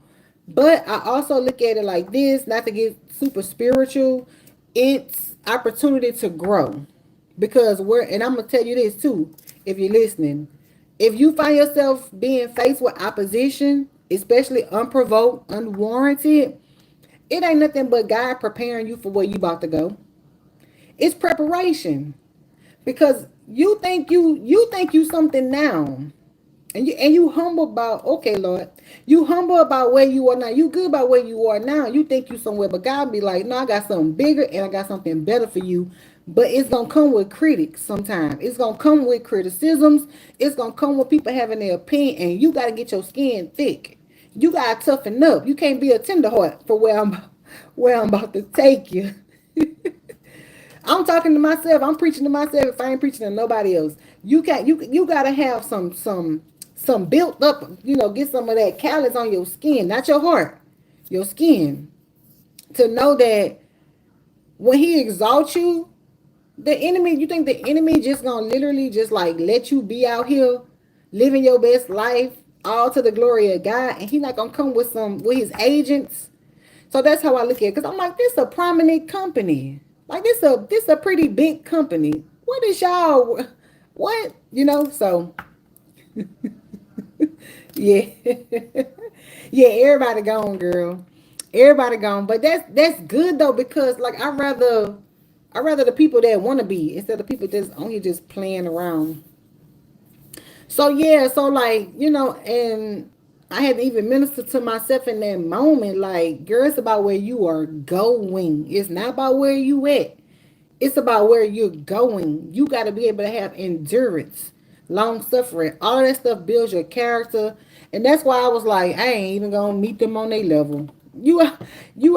But I also look at it like this, not to get super spiritual. It's opportunity to grow. Because and I'm gonna tell you this too, if you're listening. If you find yourself being faced with opposition, especially unprovoked, unwarranted, It ain't nothing but God preparing you for where you about to go. It's preparation. Because you think you something now. And you humble about, okay, Lord. You humble about where you are now. You good about where you are now. You think you somewhere, but God be like, no, I got something bigger and I got something better for you. But it's gonna come with critics sometimes. It's gonna come with criticisms. It's gonna come with people having their opinion, and you gotta get your skin thick. You gotta toughen up. You can't be a tenderheart for where I'm about to take you. I'm talking to myself. I'm preaching to myself. If I ain't preaching to nobody else, you can't. You gotta have some built up. Get some of that callus on your skin, not your heart, your skin, to know that when he exalts you, the enemy. You think the enemy just gonna literally just like let you be out here living your best life all to the glory of God, and he not gonna come with his agents. So that's how I look at it. Because I'm like, this a prominent company. Like this a pretty big company. What is y'all what? So yeah. Yeah, everybody gone, girl. Everybody gone. But that's good though, because like I rather the people that wanna be instead of people just only just playing around. So yeah, so like, and I had to even minister to myself in that moment, like, girl, it's about where you are going. It's not about where you at. It's about where you're going. You got to be able to have endurance, long suffering. All that stuff builds your character. And that's why I was like, I ain't even gonna meet them on their level. You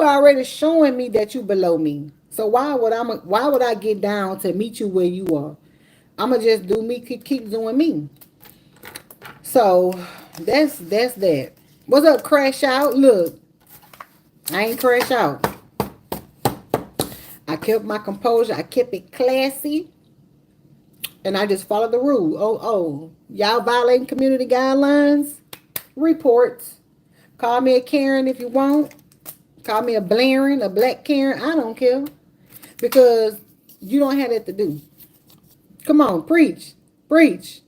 already showing me that you below me. So why would I get down to meet you where you are? I'ma just do me, keep doing me. So that's that. What's up, Crash Out? Look, I ain't crash out. I kept my composure. I kept it classy, and I just followed the rule. Oh, y'all violating community guidelines? Reports. Call me a Karen if you want. Call me a blaring, a black Karen. I don't care, because you don't have that to do. Come on, preach, preach.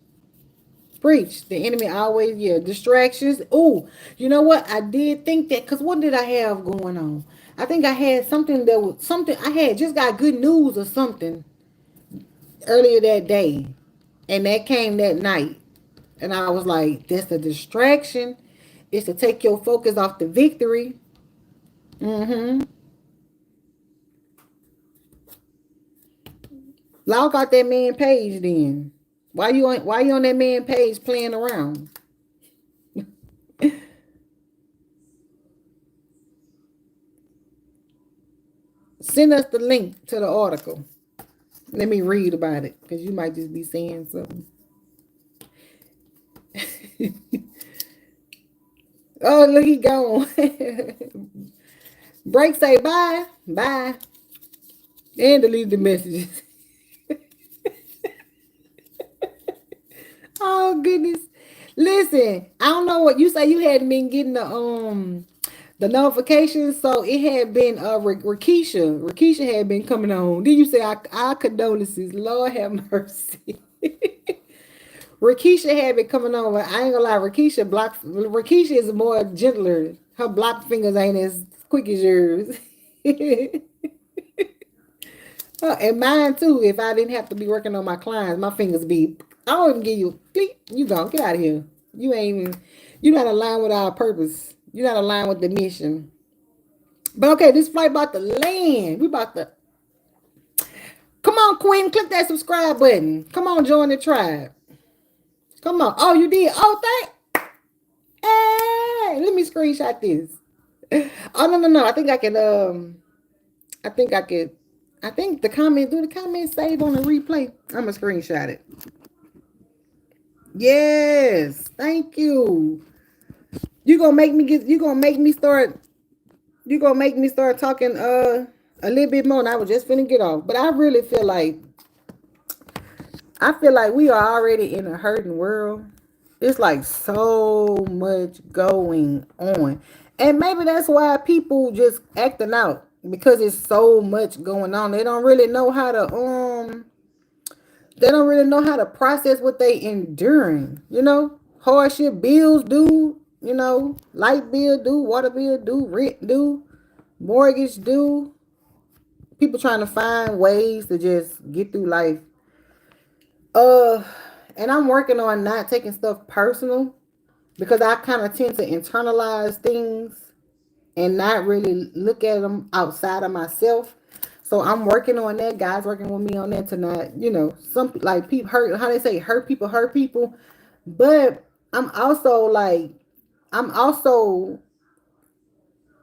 Preach. The enemy always, yeah, distractions. Oh, you know what? I did think that, because what did I have going on? I think I had something that was something. I had just got good news or something earlier that day. And that came that night. And I was like, that's a distraction. It's to take your focus off the victory. Mm-hmm. Log out that man page then. Why you on that man page playing around? Send us the link to the article. Let me read about it, because you might just be saying something. Oh, look, he gone. Break say bye. Bye. And delete the messages. Oh, goodness. Listen, I don't know what you say. You hadn't been getting the notifications, so it had been Rekeisha. Rekeisha had been coming on. Then you say our condolences. Lord have mercy. Rekeisha had been coming on, but I ain't gonna lie. Rekeisha is more gentler. Her block fingers ain't as quick as yours. And mine too. If I didn't have to be working on my clients, my fingers be. I don't even give you. Bleep, you gone. Get out of here. You ain't even. You're not aligned with our purpose. You're not aligned with the mission. But okay, this flight about to land. We about to. Come on, Queen. Click that subscribe button. Come on, join the tribe. Come on. Oh, you did. Oh, thank. Hey, let me screenshot this. Oh, no. I think I can. I think I could. I think the comment. Do the comment save on the replay? I'm gonna screenshot it. Yes. Thank you. You gonna make me get. You gonna make me start. You gonna make me start talking a little bit more. And I was just finna get off, but I really feel like. I feel like we are already in a hurting world. It's like so much going on. And maybe that's why people just acting out, because it's so much going on. They don't really know how to process what they enduring, Hardship bills due, light bill due, water bill due, rent due, mortgage due, people trying to find ways to just get through life. Uh, and I'm working on not taking stuff personal because I kind of tend to internalize things and not really look at them outside of myself. So I'm working on that. Guys working with me on that to not, some like people hurt. How they say hurt people hurt people, but I'm also like I'm also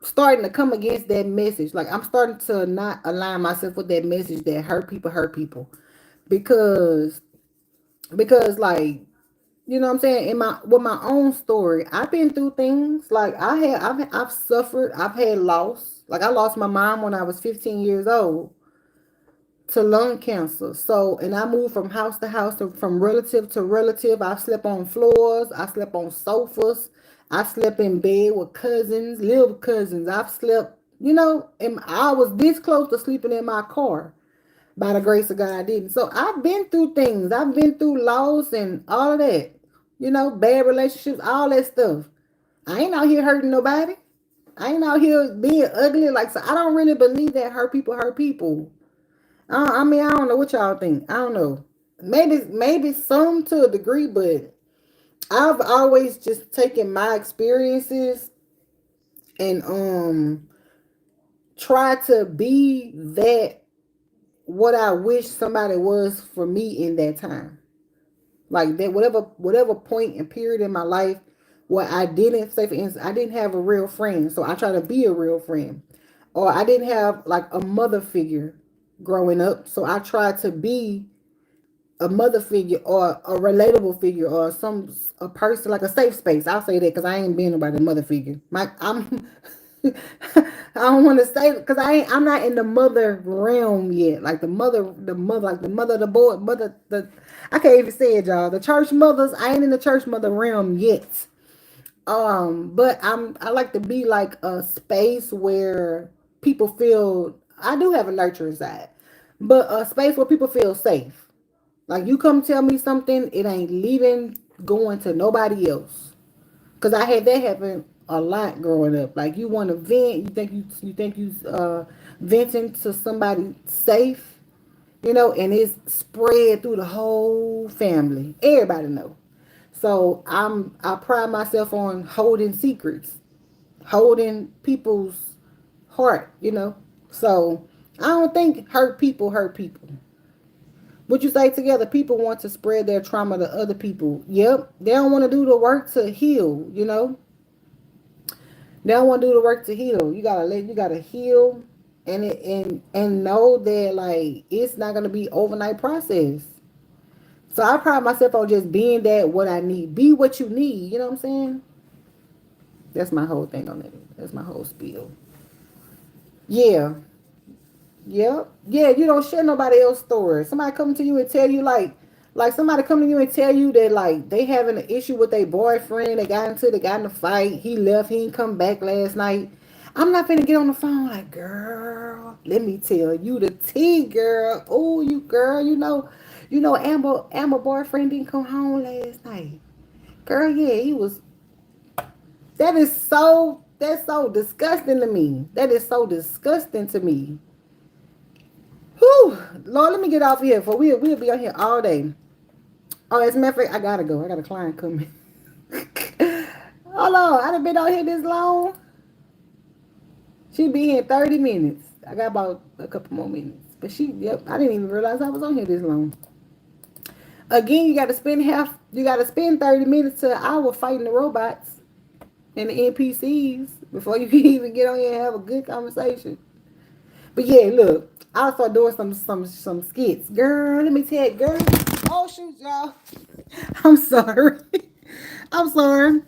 starting to come against that message. Like I'm starting to not align myself with that message that hurt people, because like you know what I'm saying, in my with my own story, I've been through things. Like I've suffered, I've had loss. Like I lost my mom when I was 15 years old to lung cancer. So, and I moved from house to house, from relative to relative. I slept on floors, I slept on sofas, I slept in bed with cousins, little cousins. I've slept, and I was this close to sleeping in my car. By the grace of God, I didn't. So I've been through things. I've been through loss and all of that. Bad relationships, all that stuff. I ain't out here hurting nobody. I ain't out here being ugly. Like, so I don't really believe that hurt people hurt people. I mean, I don't know what y'all think. I don't know. Maybe some to a degree, but I've always just taken my experiences and try to be that what I wish somebody was for me in that time. Like that, whatever point and period in my life where I didn't, say for instance, I didn't have a real friend, so I try to be a real friend, or I didn't have like a mother figure growing up, so I try to be a mother figure or a relatable figure or a person like a safe space. I'll say that because I ain't being about the mother figure. I'm I don't want to say because I'm not in the mother realm yet. Like like the mother, the boy, mother, the I can't even say it, y'all. The church mothers, I ain't in the church mother realm yet. But I like to be like a space where people feel. I do have a nurturing side, but a space where people feel safe. Like you come tell me something, it ain't leaving going to nobody else. Cause I had that happen a lot growing up. Like you want to vent, you think you venting to somebody safe, and it's spread through the whole family. Everybody know. So I pride myself on holding secrets, holding people's heart. So I don't think hurt people hurt people. What you say together, people want to spread their trauma to other people. Yep. They don't want to do the work to heal. They don't want to do the work to heal. You gotta heal and know that like it's not gonna be overnight process. So I pride myself on just being that what I need. Be what you need, you know what I'm saying? That's my whole thing on it. That's my whole spiel. Yeah. Yep. Yeah, you don't share nobody else's story. Somebody come to you and tell you like somebody come to you and tell you that like they having an issue with their boyfriend, they got in a fight, he left, he didn't come back last night. I'm not finna get on the phone like, girl, let me tell you the tea, girl. Oh, you girl, Amber boyfriend didn't come home last night. Girl, yeah, he was that's so disgusting to me. That is so disgusting to me. Whew, Lord, let me get off here for we'll be on here all day. Oh, as a matter of fact, I gotta go. I got a client coming. Hold on, I done been on here this long. She be here in 30 minutes. I got about a couple more minutes. But yep, I didn't even realize I was on here this long. Again, you gotta spend 30 minutes to an hour fighting the robots and the NPCs before you can even get on here and have a good conversation. But yeah, look, I'll start doing some skits. Girl, let me tell you, girl. Oh shoot, y'all. I'm sorry. I'm sorry.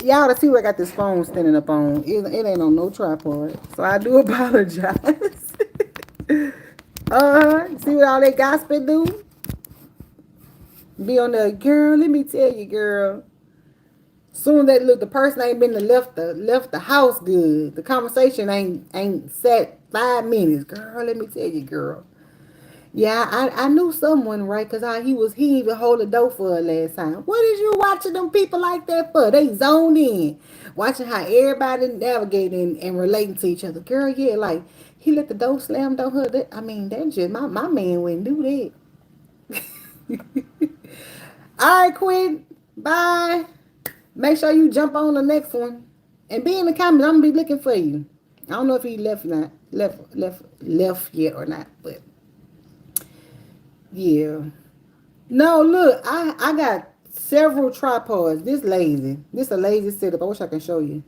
Y'all to see what I got this phone standing up on. It ain't on no tripod. So I do apologize. See what all that gossip do? Be on the girl, let me tell you, girl. Soon that look, the person ain't been to left the house good. The conversation ain't sat 5 minutes. Girl, let me tell you, girl. Yeah, I knew someone, right? Cause he even hold the door for her last time. What is you watching them people like that for? They zoned in, watching how everybody navigating and relating to each other. Girl, yeah, like he let the door slam on her. I mean, that just my man wouldn't do that. All right, Quinn. Bye. Make sure you jump on the next one, and be in the comments. I'm gonna be looking for you. I don't know if he left not left yet or not, but yeah. No, look, I got several tripods. This lazy. This a lazy setup. I wish I can show you.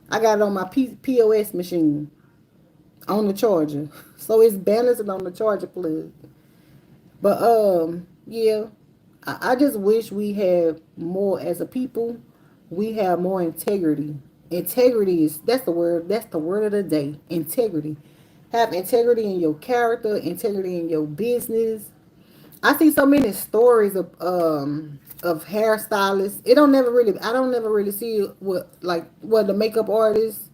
I got it on my POS machine on the charger, so it's balanced on the charger plug. But yeah, I just wish we had more as a people. We have more integrity. Integrity is that's the word. That's the word of the day. Integrity. Have integrity in your character. Integrity in your business. I see so many stories of hairstylists. It don't never really I don't never really see what the makeup artists,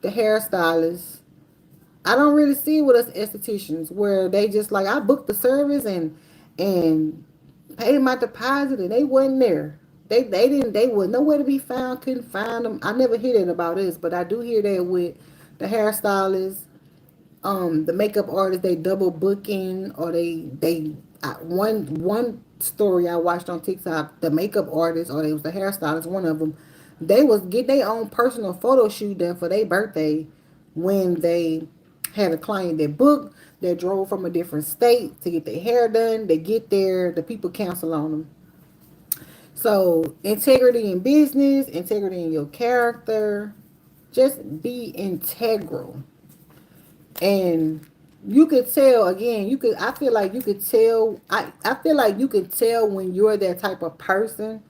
the hairstylists. I don't really see with us estheticians where they just like I booked the service and paid my deposit and they wasn't there. They were nowhere to be found, couldn't find them. I never hear that about us, but I do hear that with the hairstylists, the makeup artists, they double booking or one story I watched on TikTok, the makeup artist or it was the hairstylist, one of them, they was get their own personal photo shoot done for their birthday when they had a client that booked, that drove from a different state to get their hair done. They get there, the people cancel on them. So integrity in business, integrity in your character, just be integral. And you could tell again, you could I feel like you could tell I feel like you could tell when you're that type of person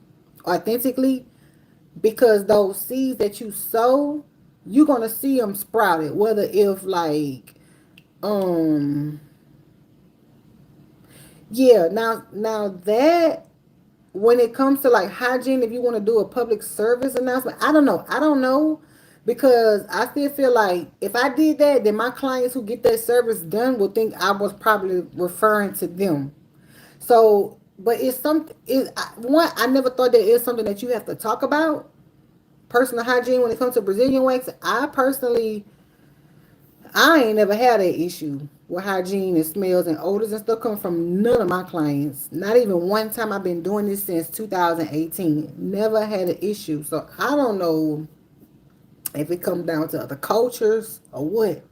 authentically because those seeds that you sow, you're gonna see them sprouted. Whether if like um yeah, now that when it comes to like hygiene, if you want to do a public service announcement, I don't know because I still feel like if I did that, then my clients who get that service done will think I was probably referring to them. So, but it's something. One, I never thought that is something that you have to talk about personal hygiene when it comes to Brazilian wax. I ain't never had an issue with hygiene and smells and odors and stuff coming from none of my clients. Not even one time. I've been doing this since 2018. Never had an issue. So I don't know if it comes down to other cultures or what.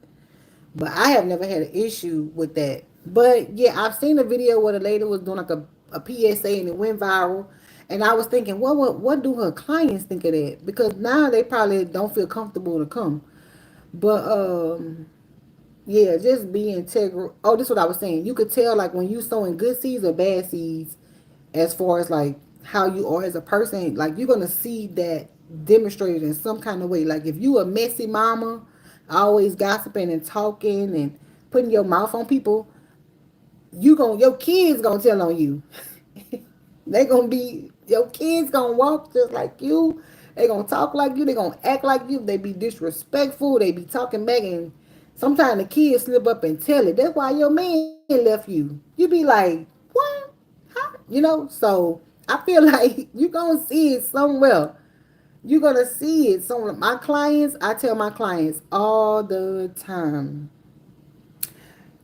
But I have never had an issue with that. But yeah, I've seen a video where the lady was doing like a PSA and it went viral. And I was thinking, what do her clients think of that? Because now they probably don't feel comfortable to come. But yeah, just be integral. Oh, this is what I was saying. You could tell like when you sowing good seeds or bad seeds, as far as like how you are as a person. Like you're gonna see that demonstrated in some kind of way. Like if you a messy mama, always gossiping and talking and putting your mouth on people, your kids gonna tell on you. They gonna be your kids gonna walk just like you. They gonna talk like you. They gonna act like you. They be disrespectful. They be talking back, and sometimes the kids slip up and tell it. That's why your man left you. You be like, what? How? So I feel like you gonna see it somewhere. You gonna see it somewhere. My clients, I tell my clients all the time.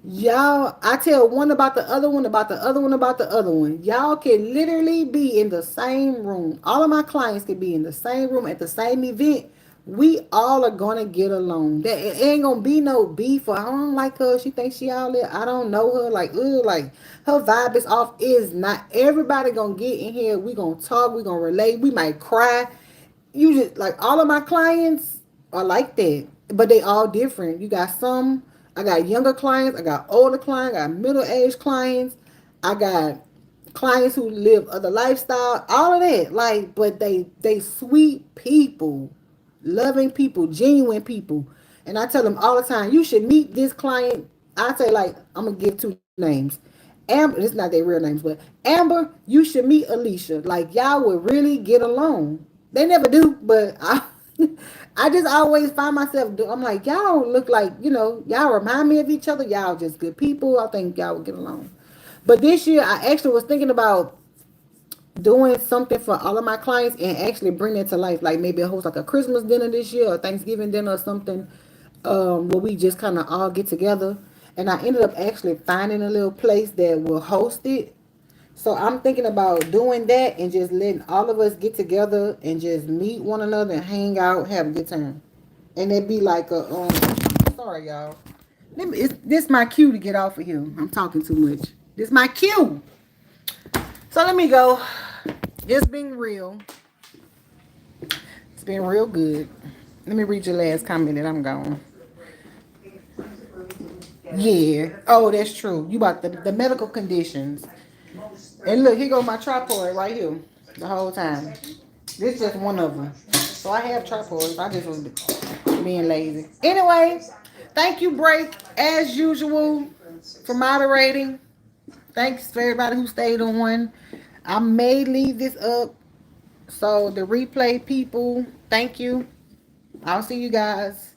Y'all, I tell one about the other one, about the other one, about the other one. Y'all can literally be in the same room. All of my clients can be in the same room at the same event. We all are gonna get along. That it ain't gonna be no beef or I don't like her. She thinks she out there. I don't know her. Like, ugh, like her vibe is off. Is not everybody gonna get in here. We gonna talk. We gonna relate. We might cry. You just like all of my clients are like that, but they all different. You got some. I got younger clients. I got older clients. I got middle aged clients. I got clients who live other lifestyle. All of that, like, but they sweet people, loving people, genuine people. And I tell them all the time, you should meet this client. I say like I'm gonna give two names. Amber, it's not their real names, but Amber, you should meet Alicia. Like y'all would really get along. They never do, but I just always find myself I'm like, y'all look like, y'all remind me of each other. Y'all just good people. I think y'all would get along. But this year, I actually was thinking about doing something for all of my clients and actually bring it to life. Like maybe host like a Christmas dinner this year or Thanksgiving dinner or something, where we just kind of all get together. And I ended up actually finding a little place that will host it. So I'm thinking about doing that and just letting all of us get together and just meet one another and hang out, have a good time. And it'd be like a sorry y'all. This my cue to get off of here. I'm talking too much. This my cue. So let me go. It's been real. It's been real good. Let me read your last comment and I'm gone. Yeah. Oh, that's true. You about the medical conditions. And look, here go my tripod right here. The whole time. This is just one of them. So I have tripods. I just was being lazy. Anyway, thank you, Break, as usual, for moderating. Thanks for everybody who stayed on. I may leave this up. So the replay people, thank you. I'll see you guys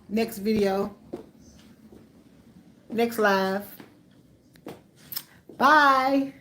next video, next live. Bye.